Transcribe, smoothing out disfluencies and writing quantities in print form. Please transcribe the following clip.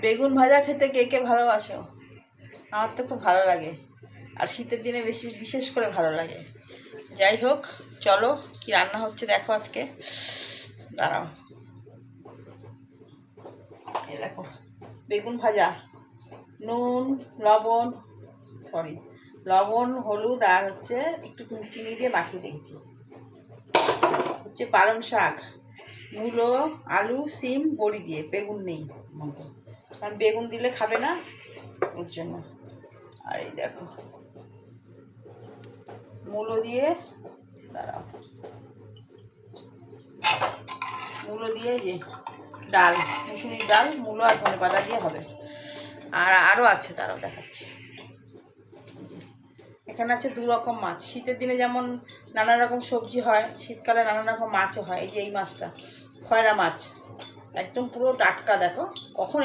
বেগুন ভাজা খেতে কে কে ভালোবাসো? আমার তো খুব ভালো লাগে, আর শীতের দিনে বিশেষ করে ভালো লাগে। যাই হোক, চলো কি রান্না হচ্ছে দেখো আজকে। দাঁড়াও, এই দেখো বেগুন ভাজা, নুন, লবণ, লবণ, হলুদ আর হচ্ছে একটু চিনি দিয়ে মাখিয়ে রেখেছি। হচ্ছে পালং শাক, মূলো, আলু, সিম, বড়ি দিয়ে, বেগুন নেই মধ্যে, কারণ বেগুন দিলে খাবে না ওর জন্য। আর এই দেখো মূলো দিয়ে, দাঁড়াও, মূলো দিয়ে যে ডাল, মুসুরির ডাল, মূলো আর ধনেপাতা দিয়ে হবে। আর আরও আছে, তারাও দেখাচ্ছি। এখানে আছে 2 রকম মাছ। শীতের দিনে যেমন নানা রকম সবজি হয়, শীতকালে নানা রকম মাছও হয়। এই যে এই মাছটা খয়রা মাছ, একদম পুরো টাটকা, দেখো কখন